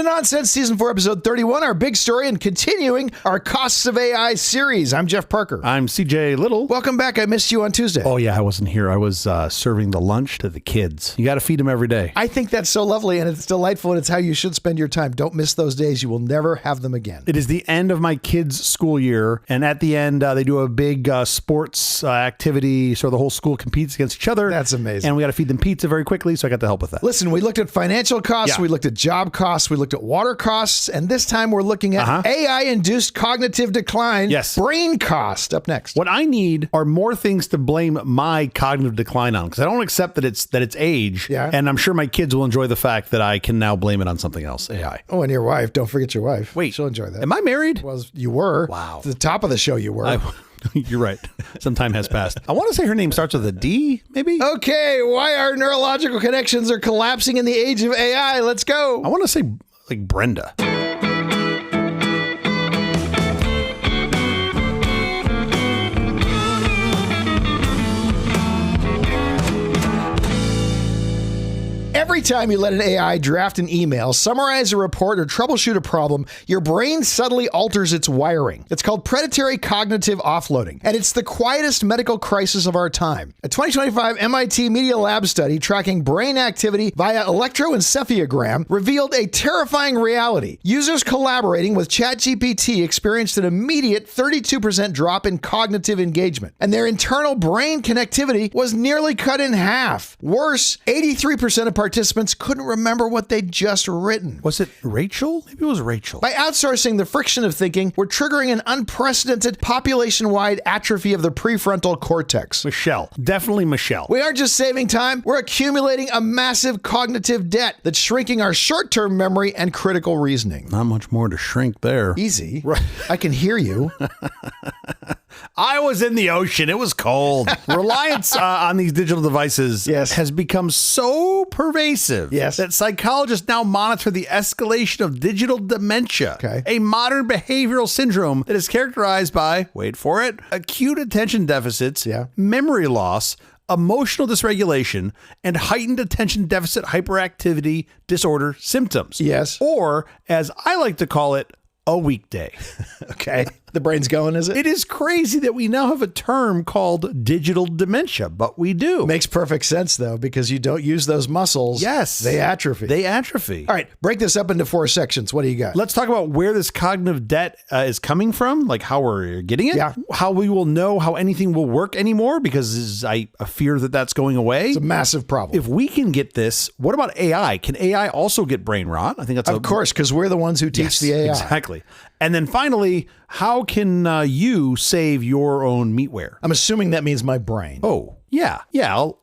to Nonsense, Season 4, Episode 31, our big story, and continuing our Costs of AI series. I'm Jeff Parker. I'm CJ Little. Welcome back. I missed you on Tuesday. Oh, yeah, I wasn't here. I was serving the lunch to the kids. You got to feed them every day. I think that's so lovely, and it's delightful, and it's how you should spend your time. Don't miss those days. You will never have them again. It is the end of my kids' school year, and at the end, they do a big sports activity, so the whole school competes against each other. That's amazing. And we got to feed them pizza very quickly, so I got to help with that. Listen, we looked at financial costs, we looked at job costs, we looked at water costs, and this time we're looking at AI-induced cognitive decline, brain cost. Up next. What I need are more things to blame my cognitive decline on, because I don't accept that it's age, and I'm sure my kids will enjoy the fact that I can now blame it on something else, AI. Oh, and your wife. Don't forget your wife. Wait. She'll enjoy that. Am I married? Well, you were. Wow. At the top of the show, you were. You're right. Some time has passed. I want to say her name starts with a D, maybe? Okay, why our neurological connections are collapsing in the age of AI. Let's go. I want to say, like, Brenda. Every time you let an AI draft an email, summarize a report, or troubleshoot a problem, your brain subtly alters its wiring. It's called predatory cognitive offloading, and it's the quietest medical crisis of our time. A 2025 MIT Media Lab study tracking brain activity via electroencephalogram revealed a terrifying reality. Users collaborating with ChatGPT experienced an immediate 32% drop in cognitive engagement, and their internal brain connectivity was nearly cut in half. Worse, 83% of participants couldn't remember what they'd just written. Was it Rachel? Maybe it was Rachel. By outsourcing the friction of thinking, we're triggering an unprecedented population-wide atrophy of the prefrontal cortex. Michelle. Definitely Michelle. We aren't just saving time, we're accumulating a massive cognitive debt that's shrinking our short-term memory and critical reasoning. Not much more to shrink there. Easy. Right. I can hear you. I was in the ocean. It was cold. Reliance on these digital devices has become so pervasive that psychologists now monitor the escalation of digital dementia, a modern behavioral syndrome that is characterized by, wait for it, acute attention deficits, memory loss, emotional dysregulation, and heightened attention deficit hyperactivity disorder symptoms. Or, as I like to call it, a weekday. The brain's going, is it? It is crazy that we now have a term called digital dementia, but we do. Makes perfect sense, though, because you don't use those muscles. They atrophy. They atrophy. All right, break this up into 4 sections. What do you got? Let's talk about where this cognitive debt is coming from, like how we're getting it, how we will know how anything will work anymore, because I fear that that's going away. It's a massive problem. If we can get this, what about AI? Can AI also get brain rot? I think that's of course, because we're the ones who teach the AI. Exactly. And then finally, how can you save your own Meatware? I'm assuming that means my brain. Oh, yeah. I'll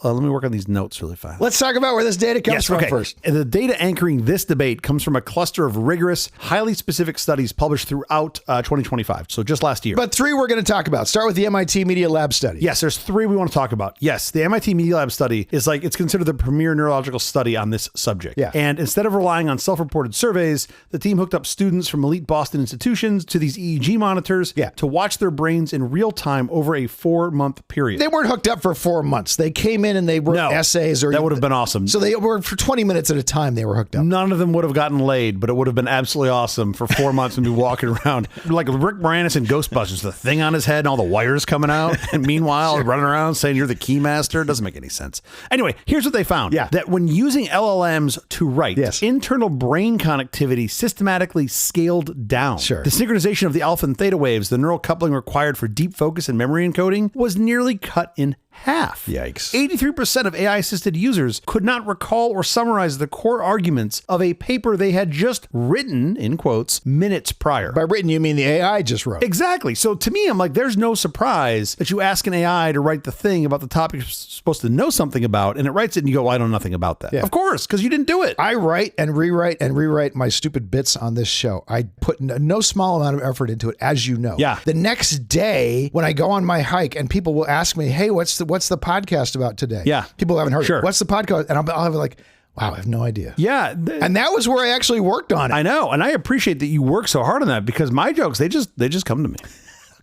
let me work on these notes really fast. Let's talk about where this data comes from first. And the data anchoring this debate comes from a cluster of rigorous, highly specific studies published throughout 2025. So just last year. But 3 we're going to talk about. Start with the MIT Media Lab study. Yes, there's 3 we want to talk about. Yes, the MIT Media Lab study is it's considered the premier neurological study on this subject. And instead of relying on self-reported surveys, the team hooked up students from elite Boston institutions to these EEG monitors to watch their brains in real time over a 4-month period. They weren't hooked up for 4 months. They came in and they wrote essays. That would have been awesome. So they were for 20 minutes at a time. They were hooked up. None of them would have gotten laid, but it would have been absolutely awesome for 4 months and be walking around like Rick Moranis in Ghostbusters, the thing on his head and all the wires coming out. And meanwhile, running around saying you're the key master. It doesn't make any sense. Anyway, here's what they found. That when using LLMs to write, internal brain connectivity systematically scaled down. The synchronization of the alpha and theta waves, the neural coupling required for deep focus and memory encoding, was nearly cut in half. Yikes. 83% of AI-assisted users could not recall or summarize the core arguments of a paper they had just written, in quotes, minutes prior. By written, you mean the AI just wrote. Exactly. So to me, I'm like, there's no surprise that you ask an AI to write the thing about the topic you're supposed to know something about, and it writes it and you go, well, I know nothing about that. Of course, because you didn't do it. I write and rewrite my stupid bits on this show. I put no small amount of effort into it, as you know. The next day, when I go on my hike and people will ask me, hey, what's the podcast about today? People haven't heard it. What's the podcast? And I'll have like, wow, I have no idea. And that was where I actually worked on it. I know. And I appreciate that you work so hard on that, because my jokes, they just come to me.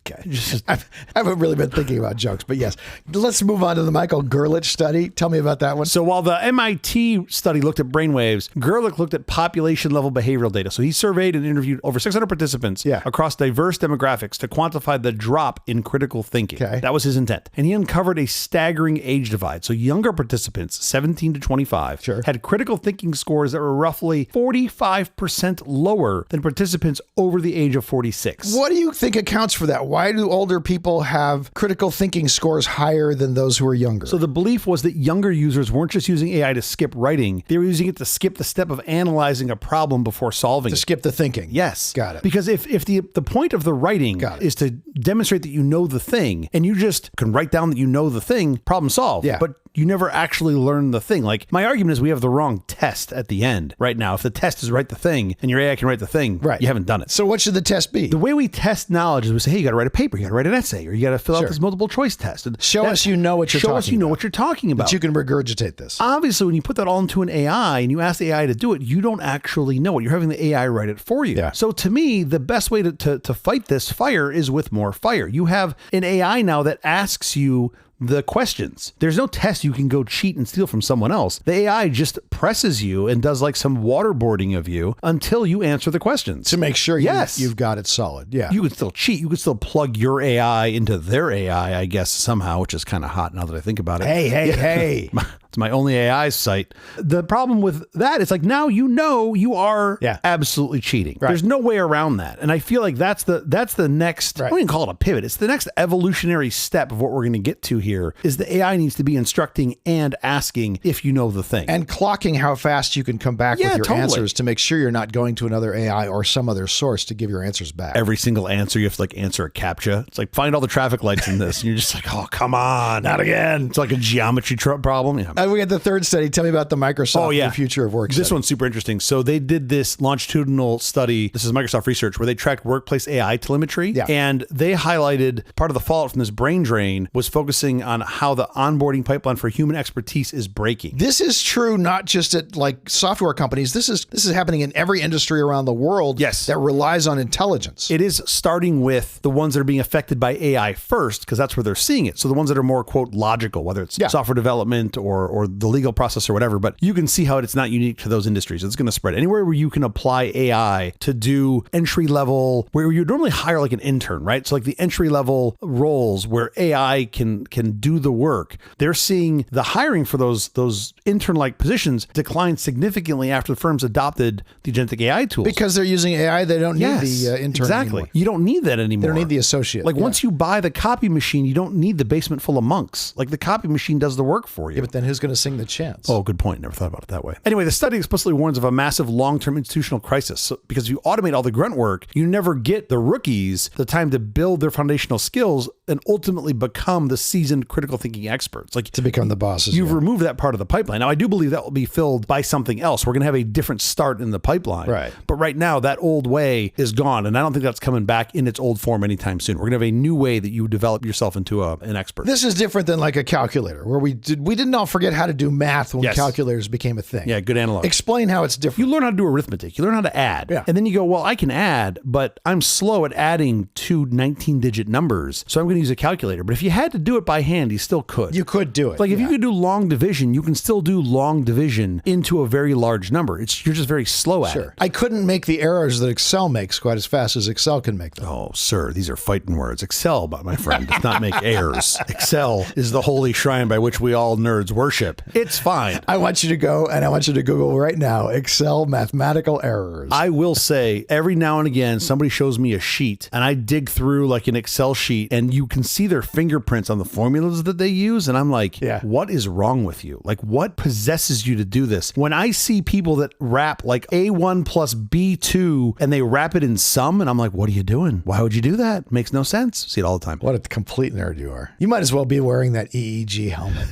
Okay. I haven't really been thinking about jokes, but yes. Let's move on to the Michael Gerlich study. Tell me about that one. So while the MIT study looked at brainwaves, Gerlich looked at population-level behavioral data. So he surveyed and interviewed over 600 participants across diverse demographics to quantify the drop in critical thinking. Okay. That was his intent. And he uncovered a staggering age divide. So younger participants, 17 to 25, had critical thinking scores that were roughly 45% lower than participants over the age of 46. What do you think accounts for that? Why do older people have critical thinking scores higher than those who are younger? So the belief was that younger users weren't just using AI to skip writing, they were using it to skip the step of analyzing a problem before solving it. To skip the thinking. Yes. Got it. Because if the point of the writing is to demonstrate that you know the thing, and you just can write down that you know the thing, problem solved. Yeah. But you never actually learn the thing. Like, my argument is we have the wrong test at the end right now. If the test is write the thing and your AI can write the thing, you haven't done it. So what should the test be? The way we test knowledge is we say, hey, you got to write a paper, you got to write an essay, or you got to fill out this multiple choice test. And show us you know what you're talking about. Show us you know what you're talking about. That you can regurgitate this. Obviously, when you put that all into an AI and you ask the AI to do it, you don't actually know it. You're having the AI write it for you. Yeah. So to me, the best way to fight this fire is with more fire. You have an AI now that asks you the questions. There's no test you can go cheat and steal from someone else. The AI just presses you and does like some waterboarding of you until you answer the questions. To make sure you've got it solid. Yeah. You could still cheat. You could still plug your AI into their AI, I guess, somehow, which is kind of hot now that I think about it. Hey. It's my only AI site. The problem with that is like, now you know you are absolutely cheating. There's no way around that. And I feel like that's the next, I don't even call it a pivot. It's the next evolutionary step of what we're going to get to here is the AI needs to be instructing and asking if you know the thing. And clocking how fast you can come back with your answers to make sure you're not going to another AI or some other source to give your answers back. Every single answer, you have to like answer a CAPTCHA. It's like, find all the traffic lights in this. And you're just like, oh, come on, not again. It's like a geometry problem. Yeah. We had the third study. Tell me about the Microsoft the future of work This one's super interesting. So they did this longitudinal study. This is Microsoft research where they tracked workplace AI telemetry. Yeah. And they highlighted part of the fallout from this brain drain was focusing on how the onboarding pipeline for human expertise is breaking. This is true not just at like software companies. This is happening in every industry around the world that relies on intelligence. It is starting with the ones that are being affected by AI first, because that's where they're seeing it. So the ones that are more, quote, logical, whether it's software development or the legal process or whatever, but you can see how it's not unique to those industries. It's going to spread anywhere where you can apply AI to do entry level, where you normally hire like an intern, right? So like the entry level roles where AI can do the work. They're seeing the hiring for those intern-like positions decline significantly after the firms adopted the agentic AI tools. Because they're using AI, they don't need the intern anymore. You don't need that anymore. They don't need the associate. Like once you buy the copy machine, you don't need the basement full of monks. Like the copy machine does the work for you. Yeah, but then who's going to sing the chants? Oh, good point. Never thought about it that way. Anyway, the study explicitly warns of a massive long-term institutional crisis. So, because if you automate all the grunt work, you never get the rookies the time to build their foundational skills and ultimately become the seasoned critical thinking experts. Like to become the bosses. You've removed that part of the pipeline. Now, I do believe that will be filled by something else. We're going to have a different start in the pipeline. Right. But right now, that old way is gone. And I don't think that's coming back in its old form anytime soon. We're going to have a new way that you develop yourself into an expert. This is different than like a calculator where we didn't all forget how to do math when calculators became a thing. Yeah, good analog. Explain how it's different. You learn how to do arithmetic. You learn how to add. Yeah. And then you go, well, I can add, but I'm slow at adding two 19-digit numbers. So I'm going to use a calculator. But if you had to do it by hand, you still could. You could do it. Like if you could do long division, you can still do long division into a very large number. You're just very slow at it. I couldn't make the errors that Excel makes quite as fast as Excel can make them. Oh, sir, these are fighting words. Excel, my friend, does not make errors. Excel is the holy shrine by which we all nerds worship. It's fine. I want you to go and I want you to Google right now, Excel mathematical errors. I will say every now and again, somebody shows me a sheet and I dig through like an Excel sheet and you can see their fingerprints on the formulas that they use. And I'm like, what is wrong with you? Like what possesses you to do this? When I see people that wrap like A1 plus B2 and they wrap it in sum and I'm like, what are you doing? Why would you do that? Makes no sense. See it all the time. What a complete nerd you are. You might as well be wearing that EEG helmet.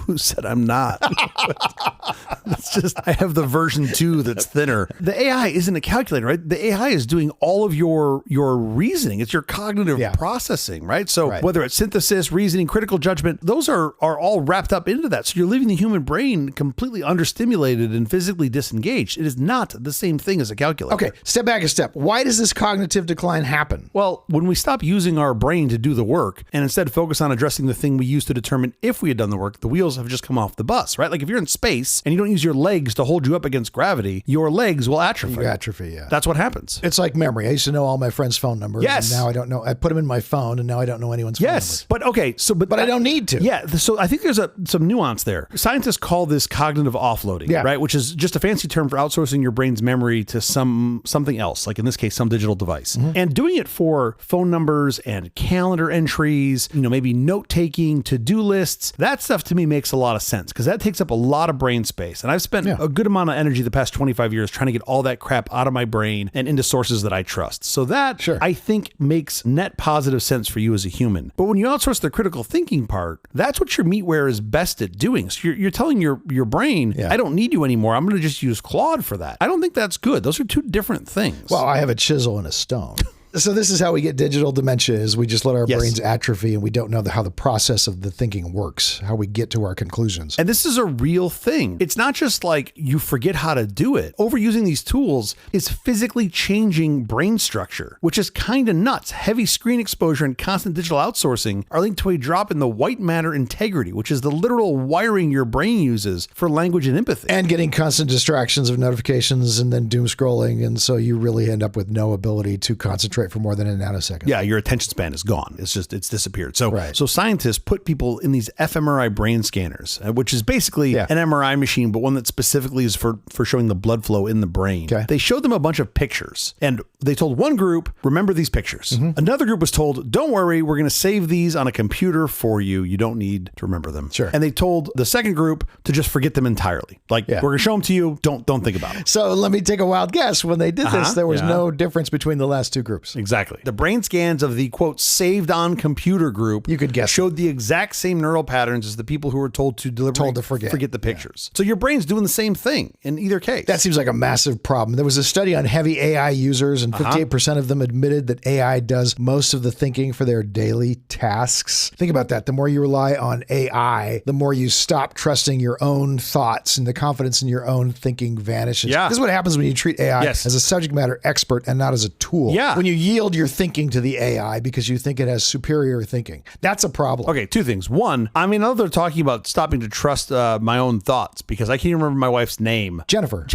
Who said I'm not? It's just, I have the version 2 that's thinner. The AI isn't a calculator, right? The AI is doing all of your reasoning. It's your cognitive processing, right? So whether it's synthesis, reasoning, critical judgment, those are all wrapped up into that. So you're leaving the human brain completely understimulated and physically disengaged. It is not the same thing as a calculator. Okay, step back a step. Why does this cognitive decline happen? Well, when we stop using our brain to do the work and instead focus on addressing the thing we used to determine if we had done the work, the wheels have just come off the bus, right? Like if you're in space and you don't use your legs to hold you up against gravity, your legs will atrophy. You atrophy, yeah. That's what happens. It's like memory. I used to know all my friends' phone numbers. Yes. And now I don't know. I put them in my phone and now I don't know anyone's phone numbers. But okay. So, but I don't need to. Yeah. So I think there's some nuance there. Scientists call this cognitive offloading, right? Which is just a fancy term for outsourcing your brain's memory to something else, like in this case, some digital device. And doing it for phone numbers and calendar entries, maybe note-taking, to-do lists, that stuff to me makes a lot of sense because that takes up a lot of brain space. And I've spent a good amount of energy the past 25 years trying to get all that crap out of my brain and into sources that I trust. So that, I think, makes net positive sense for you as a human. But when you outsource the critical thinking part, that's what your Meatware is best at doing. So you're telling your brain, I don't need you anymore. I'm going to just use Claude for that. I don't think that's good. Those are two different things. Well, I have a chisel and a stone. So this is how we get digital dementia is we just let our brains atrophy and we don't know how the process of the thinking works, how we get to our conclusions. And this is a real thing. It's not just like you forget how to do it. Overusing these tools is physically changing brain structure, which is kind of nuts. Heavy screen exposure and constant digital outsourcing are linked to a drop in the white matter integrity, which is the literal wiring your brain uses for language and empathy. And getting constant distractions of notifications and then doom scrolling. And so you really end up with no ability to concentrate for more than a nanosecond. Yeah, your attention span is gone. It's disappeared. So scientists put people in these fMRI brain scanners, which is basically an MRI machine, but one that specifically is for showing the blood flow in the brain. They showed them a bunch of pictures and they told one group, remember these pictures. Another group was told, don't worry, we're going to save these on a computer for you. You don't need to remember them. And they told the second group to just forget them entirely. Like, we're going to show them to you. Don't think about them. So let me take a wild guess. When they did this, there was no difference between the last two groups. Exactly. The brain scans of the, quote, saved on computer group, you could guess, showed the exact same neural patterns as the people who were told to deliberately forget the pictures. So your brain's doing the same thing in either case. That seems like a massive problem. There was a study on heavy AI users and 58% of them admitted that AI does most of the thinking for their daily tasks. Think about that. The more you rely on AI, the more you stop trusting your own thoughts and the confidence in your own thinking vanishes. This is what happens when you treat AI as a subject matter expert and not as a tool. When you yield your thinking to the AI because you think it has superior thinking. That's a problem. Okay, two things. One, I mean, I know they're talking about stopping to trust my own thoughts because I can't even remember my wife's name. Jennifer.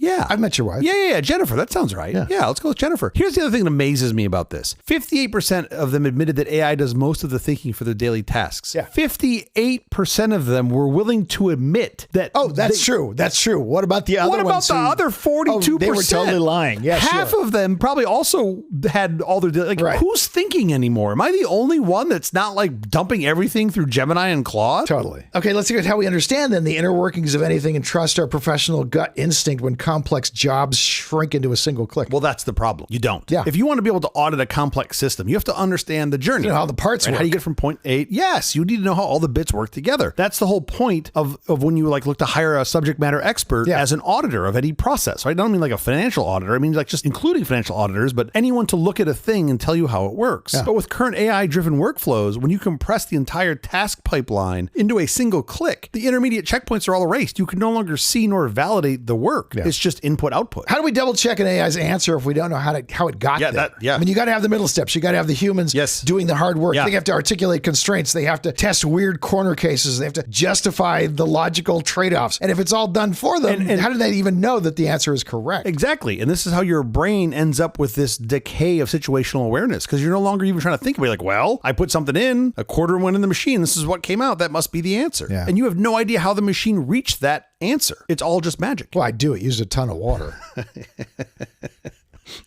Yeah. I've met your wife. Yeah. Jennifer. That sounds right. Yeah, let's go with Jennifer. Here's the other thing that amazes me about this. 58% of them admitted that AI does most of the thinking for their daily tasks. 58% of them were willing to admit that. Oh, that's true. That's true. What about the other ones? What about the other 42%? They were totally lying. Yeah, half of them probably also had all their, who's thinking anymore? Am I the only one that's not like dumping everything through Gemini and Claude? Totally. Okay, let's look at how we understand then the inner workings of anything and trust our professional gut instinct when complex jobs shrink into a single click. Well, that's the problem. You don't. If you want to be able to audit a complex system, you have to understand the journey. You know how the parts work. How do you get from point A? Yes, you need to know how all the bits work together. That's the whole point of when you look to hire a subject matter expert as an auditor of any process. Right? I don't mean like a financial auditor. I mean like just including financial auditors, but anyone to look at a thing and tell you how it works. But with current AI-driven workflows, when you compress the entire task pipeline into a single click, the intermediate checkpoints are all erased. You can no longer see nor validate the work. It's just input output. How do we double check an AI's answer if we don't know how it got there? I mean, you got to have the middle steps. You got to have the humans doing the hard work. They have to articulate constraints. They have to test weird corner cases. They have to justify the logical trade-offs. And if it's all done for them, and how do they even know that the answer is correct? Exactly. And this is how your brain ends up with this decay of situational awareness because you're no longer even trying to think about it. Like, well, I put something in, a quarter went in the machine. This is what came out. That must be the answer. And you have no idea how the machine reached that answer. It's all just magic. Well, I do. It used a ton of water.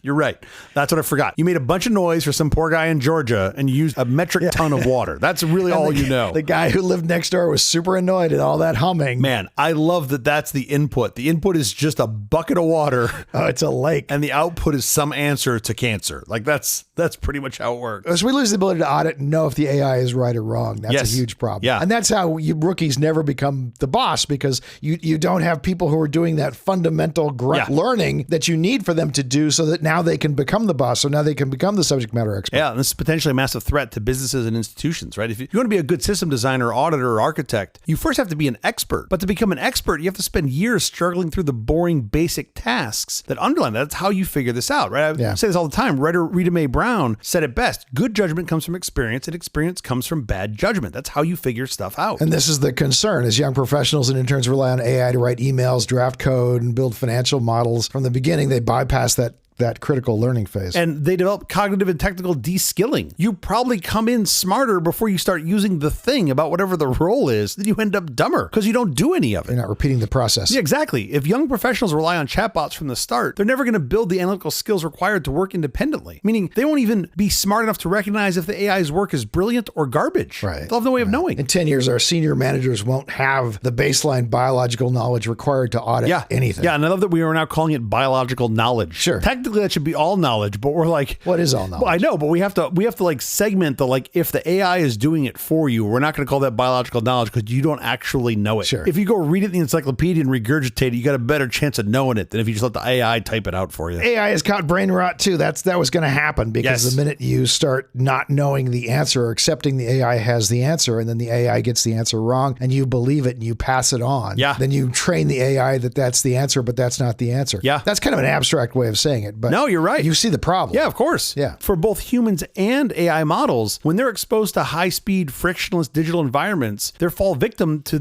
You're right. That's what I forgot. You made a bunch of noise for some poor guy in Georgia and you used a metric ton of water. That's really all you know. The guy who lived next door was super annoyed at all that humming. Man, I love that that's the input. The input is just a bucket of water. Oh, it's a lake. And the output is some answer to cancer. Like that's pretty much how it works. So we lose the ability to audit and know if the AI is right or wrong. That's a huge problem. And that's how you rookies never become the boss because you don't have people who are doing that fundamental grunt learning that you need for them to do so that now now they can become the boss. So now they can become the subject matter expert. Yeah, and this is potentially a massive threat to businesses and institutions, right? If you want to be a good system designer, auditor, or architect, you first have to be an expert. But to become an expert, you have to spend years struggling through the boring basic tasks that underline that. That's how you figure this out, right? I say this all the time. Writer Rita Mae Brown said it best. Good judgment comes from experience, and experience comes from bad judgment. That's how you figure stuff out. And this is the concern. As young professionals and interns rely on AI to write emails, draft code, and build financial models, from the beginning, they bypass that critical learning phase. And they develop cognitive and technical de-skilling. You probably come in smarter before you start using the thing about whatever the role is, then you end up dumber because you don't do any of it. You're not repeating the process. Yeah, exactly. If young professionals rely on chatbots from the start, they're never going to build the analytical skills required to work independently, meaning they won't even be smart enough to recognize if the AI's work is brilliant or garbage. Right. They'll have no way of knowing. In 10 years, our senior managers won't have the baseline biological knowledge required to audit anything. Yeah, and I love that we are now calling it biological knowledge. Sure. Technically, that should be all knowledge, but we're like, what is all knowledge? Well, I know, but we have to like segment the, like, if the AI is doing it for you, we're not going to call that biological knowledge because you don't actually know it. Sure. If you go read it in the encyclopedia and regurgitate it, you got a better chance of knowing it than if you just let the AI type it out for you. AI has caught brain rot too. That was going to happen because the minute you start not knowing the answer or accepting the AI has the answer, and then the AI gets the answer wrong and you believe it and you pass it on, then you train the AI that that's the answer, but that's not the answer. Yeah. That's kind of an abstract way of saying it, but no, you're right. You see the problem. Yeah, of course. Yeah. For both humans and AI models, when they're exposed to high-speed, frictionless digital environments, they fall victim to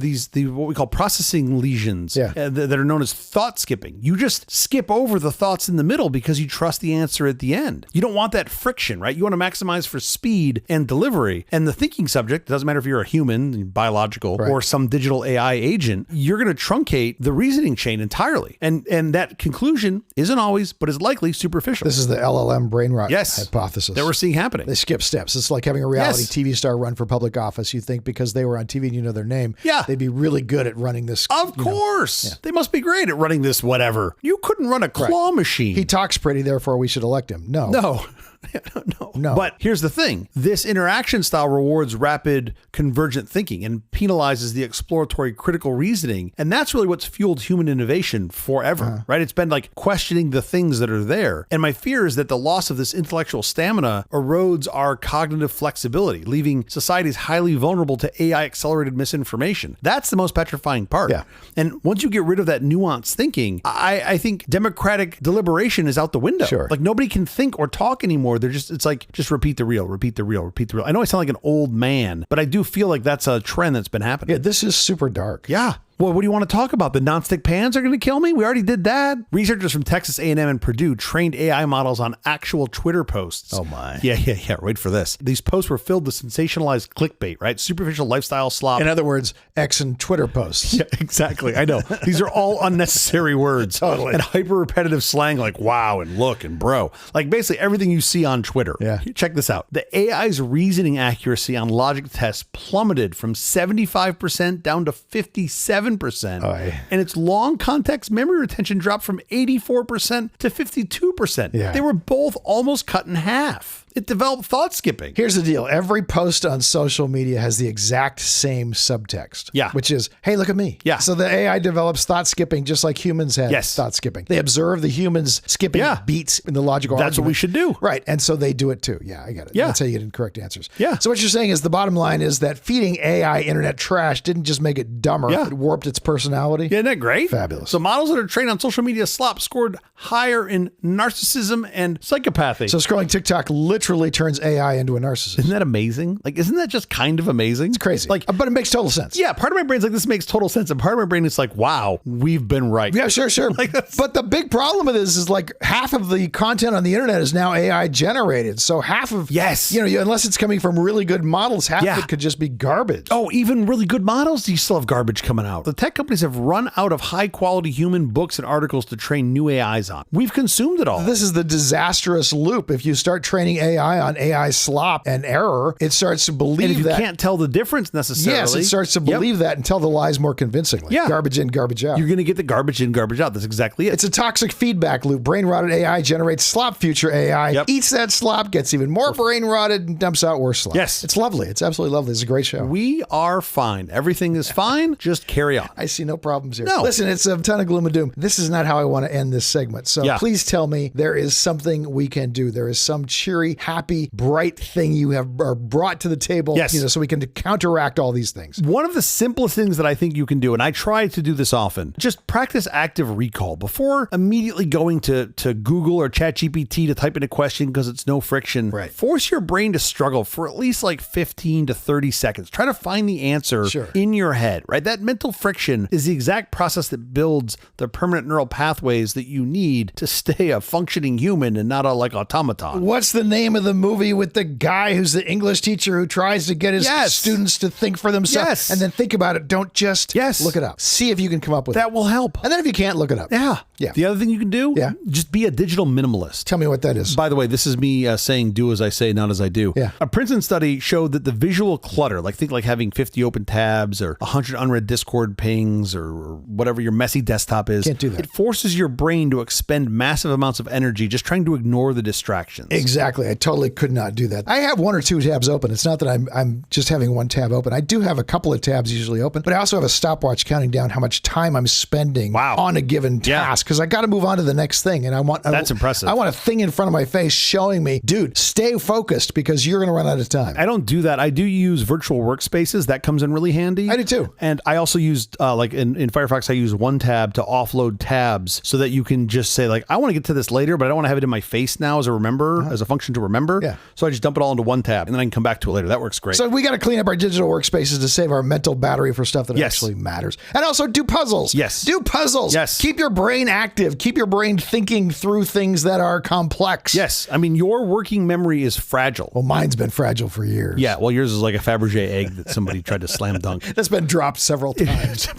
what we call processing lesions that are known as thought skipping. You just skip over the thoughts in the middle because you trust the answer at the end. You don't want that friction, right? You want to maximize for speed and delivery. And the thinking subject, doesn't matter if you're a human, biological, or some digital AI agent, you're going to truncate the reasoning chain entirely. And that conclusion isn't always, but is likely superficial. This is the LLM Brain Rot Hypothesis that we're seeing happening. They skip steps. It's like having a reality TV star run for public office. You think because they were on TV and you know their name, they'd be really good at running this. Of course. They must be great at running this whatever. You couldn't run a claw machine. He talks pretty, therefore we should elect him. No. No. But here's the thing. This interaction style rewards rapid convergent thinking and penalizes the exploratory critical reasoning. And that's really what's fueled human innovation forever, right? It's been like questioning the things that are there. And my fear is that the loss of this intellectual stamina erodes our cognitive flexibility, leaving societies highly vulnerable to AI accelerated misinformation. That's the most petrifying part. Yeah. And once you get rid of that nuanced thinking, I think democratic deliberation is out the window. Sure. Like nobody can think or talk anymore. It's like, just repeat the reel, repeat the reel, repeat the reel. I know I sound like an old man, but I do feel like that's a trend that's been happening. Yeah, this is super dark. Yeah. Well, what do you want to talk about? The nonstick pans are going to kill me? We already did that. Researchers from Texas A&M and Purdue trained AI models on actual Twitter posts. Oh my. Yeah. Wait for this. These posts were filled with sensationalized clickbait, right? Superficial lifestyle slop. In other words, X and Twitter posts. Yeah, exactly. I know. These are all unnecessary words. Totally. And hyper repetitive slang like wow and look and bro. Like basically everything you see on Twitter. Yeah. Check this out. The AI's reasoning accuracy on logic tests plummeted from 75% down to 57%. And its long context memory retention dropped from 84% to 52%. Yeah. They were both almost cut in half. It developed thought skipping. Here's the deal. Every post on social media has the exact same subtext. Yeah. Which is, hey, look at me. Yeah. So the AI develops thought skipping just like humans have thought skipping. They observe the humans skipping beats in the logical argument. That's what we should do. Right. And so they do it too. Yeah, I get it. Yeah. That's how you get incorrect answers. Yeah. So what you're saying is the bottom line is that feeding AI internet trash didn't just make it dumber. It warped its personality. Yeah, isn't that great? Fabulous. So models that are trained on social media slop scored higher in narcissism and psychopathy. So scrolling TikTok literally turns AI into a narcissist. Isn't that amazing? Like, isn't that just kind of amazing? It's crazy. Like, but it makes total sense. Yeah, part of my brain's like, this makes total sense. And part of my brain is like, wow, we've been right. Yeah, sure. Like but the big problem with this is like half of the content on the internet is now AI generated. So half of, unless it's coming from really good models, half of it could just be garbage. Oh, even really good models? You still have garbage coming out. The tech companies have run out of high quality human books and articles to train new AIs on. We've consumed it all. This is the disastrous loop. If you start training AI on AI slop and error, it starts to believe and if you that. can't tell the difference necessarily. Yes, it starts to believe that and tell the lies more convincingly. Yeah. Garbage in, garbage out. You're going to get the garbage in, garbage out. That's exactly it. It's a toxic feedback loop. Brain rotted AI generates slop future AI, eats that slop, gets even more brain rotted, and dumps out worse slop. Yes. It's lovely. It's absolutely lovely. It's a great show. We are fine. Everything is fine. Just carry on. I see no problems here. No. Listen, it's a ton of gloom and doom. This is not how I want to end this segment. So please tell me there is something we can do. There is some cheery, happy, bright thing you have brought to the table, so we can counteract all these things. One of the simplest things that I think you can do, and I try to do this often, just practice active recall before immediately going to Google or ChatGPT to type in a question because it's no friction. Right. Force your brain to struggle for at least like 15 to 30 seconds. Try to find the answer in your head, right? That mental friction is the exact process that builds the permanent neural pathways that you need to stay a functioning human and not a like automaton. What's the name of the movie with the guy who's the English teacher who tries to get his students to think for themselves and then think about it? Don't just look it up. See if you can come up with that will help. And then if you can't, look it up. Yeah. The other thing you can do, just be a digital minimalist. Tell me what that is. By the way, this is me saying do as I say, not as I do. Yeah. A Princeton study showed that the visual clutter, think like having 50 open tabs or 100 unread Discord pings or whatever your messy desktop is. Can't do that. It forces your brain to expend massive amounts of energy just trying to ignore the distractions. Exactly. I totally could not do that. I have one or two tabs open. It's not that I'm just having one tab open. I do have a couple of tabs usually open, but I also have a stopwatch counting down how much time I'm spending on a given task because I got to move on to the next thing. And that's impressive. I want a thing in front of my face showing me, dude, stay focused because you're going to run out of time. I don't do that. I do use virtual workspaces. That comes in really handy. I do too. And I also used in Firefox, I use one tab to offload tabs so that you can just say I want to get to this later, but I don't want to have it in my face now as a function to remember. Yeah. So I just dump it all into one tab and then I can come back to it later. That works great. So we got to clean up our digital workspaces to save our mental battery for stuff that actually matters. And also do puzzles. Yes. Do puzzles. Yes. Keep your brain active. Keep your brain thinking through things that are complex. Yes. I mean, your working memory is fragile. Well, mine's been fragile for years. Yeah. Well, yours is like a Fabergé egg that somebody tried to slam dunk. That's been dropped several times.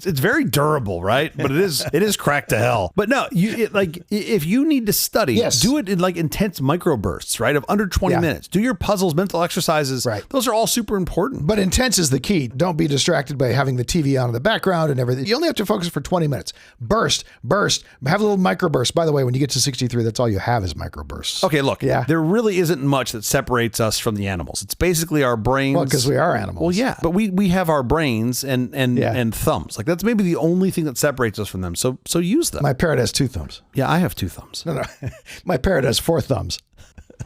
It's very durable, right? But it is cracked to hell. But no, if you need to study, do it in intense microbursts, right? Of under 20 minutes. Do your puzzles, mental exercises. Right. Those are all super important. But intense is the key. Don't be distracted by having the TV on in the background and everything. You only have to focus for 20 minutes. Burst. Have a little microburst. By the way, when you get to 63, that's all you have is microbursts. Okay, look. Yeah. There really isn't much that separates us from the animals. It's basically our brains. Well, because we are animals. Well, yeah. But we have our brains and thumbs. That's maybe the only thing that separates us from them. So use them. My parrot has 2 thumbs. Yeah, I have 2 thumbs. No. My parrot has 4 thumbs.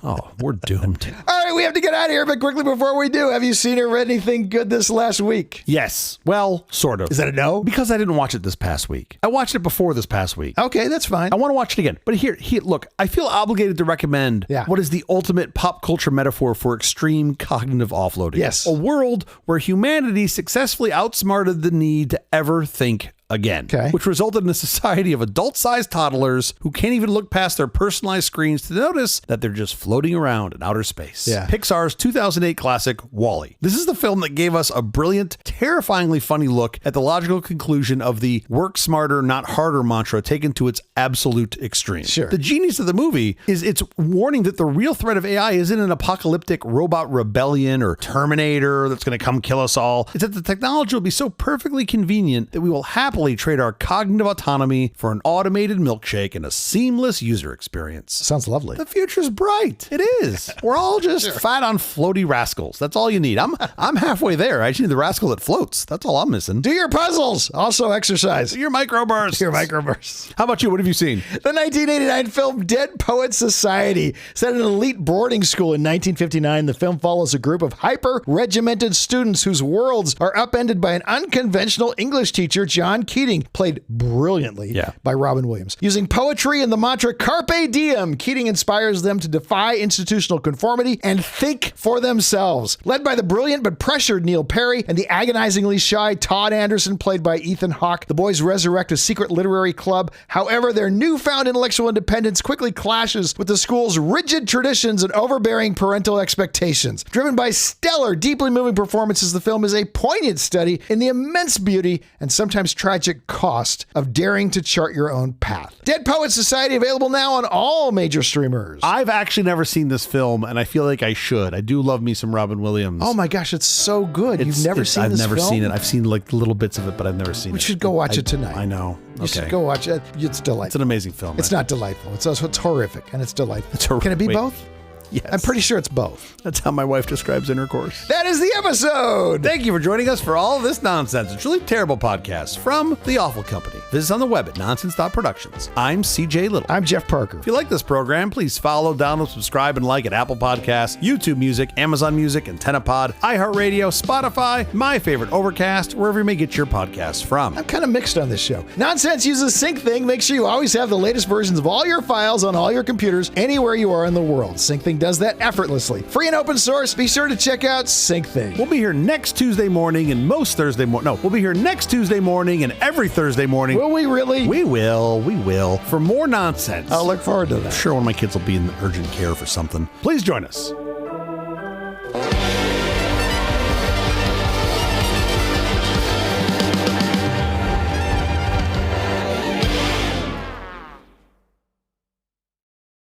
Oh, we're doomed. All right, we have to get out of here, but quickly before we do, have you seen or read anything good this last week? Yes. Well, sort of. Is that a no? Because I didn't watch it this past week. I watched it before this past week. Okay, that's fine. I want to watch it again. But here, look, I feel obligated to recommend what is the ultimate pop culture metaphor for extreme cognitive offloading. Yes. A world where humanity successfully outsmarted the need to ever think again, which resulted in a society of adult-sized toddlers who can't even look past their personalized screens to notice that they're just floating around in outer space. Yeah. Pixar's 2008 classic, WALL-E. This is the film that gave us a brilliant, terrifyingly funny look at the logical conclusion of the work smarter, not harder mantra taken to its absolute extreme. Sure. The genius of the movie is its warning that the real threat of AI isn't an apocalyptic robot rebellion or Terminator that's going to come kill us all. It's that the technology will be so perfectly convenient that we will happily trade our cognitive autonomy for an automated milkshake and a seamless user experience. Sounds lovely. The future's bright. It is. We're all just fat on floaty rascals. That's all you need. I'm halfway there. I just need the rascal that floats. That's all I'm missing. Do your puzzles. Also exercise. Your microbursts. How about you? What have you seen? The 1989 film Dead Poets Society. Set in an elite boarding school in 1959, the film follows a group of hyper-regimented students whose worlds are upended by an unconventional English teacher, John Keating, played brilliantly by Robin Williams. Using poetry and the mantra Carpe Diem, Keating inspires them to defy institutional conformity and think for themselves. Led by the brilliant but pressured Neil Perry and the agonizingly shy Todd Anderson, played by Ethan Hawke, the boys resurrect a secret literary club. However, their newfound intellectual independence quickly clashes with the school's rigid traditions and overbearing parental expectations. Driven by stellar, deeply moving performances, the film is a poignant study in the immense beauty and sometimes tragic tragic cost of daring to chart your own path. Dead Poets Society available now on all major streamers. I've actually never seen this film, and I feel like I should. I do love me some Robin Williams. Oh my gosh, it's so good. You've never seen this film? I've never seen it. I've seen like little bits of it, but I've never seen it. We should go watch it tonight. I know. You should go watch it. It's delightful. It's an amazing film. It's not delightful. It's horrific, and it's delightful. It's horrific. Can it be both? Yes. I'm pretty sure it's both. That's how my wife describes intercourse. That is the episode. Thank you for joining us for all of this nonsense. It's really terrible podcast from The Awful Company. Visit us on the web at nonsense.productions. I'm CJ Little. I'm Jeff Parker. If you like this program, please follow, download, subscribe, and like at Apple Podcasts, YouTube Music, Amazon Music, AntennaPod, iHeartRadio, Spotify, my favorite Overcast, wherever you may get your podcasts from. I'm kind of mixed on this show. Nonsense uses SyncThing. Make sure you always have the latest versions of all your files on all your computers anywhere you are in the world. SyncThing does that effortlessly. Free and open source. Be sure to check out SyncThing. We'll be here next Tuesday morning and most Thursday morning. No, we'll be here next Tuesday morning and every Thursday morning. Will we really? We will. We will. For more nonsense. I'll look forward to that. I'm sure one of my kids will be in urgent care for something. Please join us.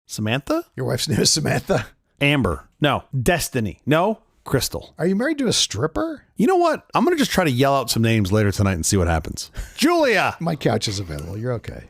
Samantha? Your wife's name is Samantha? Amber. No. Destiny. No. Crystal. Are you married to a stripper? You know what? I'm going to just try to yell out some names later tonight and see what happens. Julia! My couch is available. You're okay.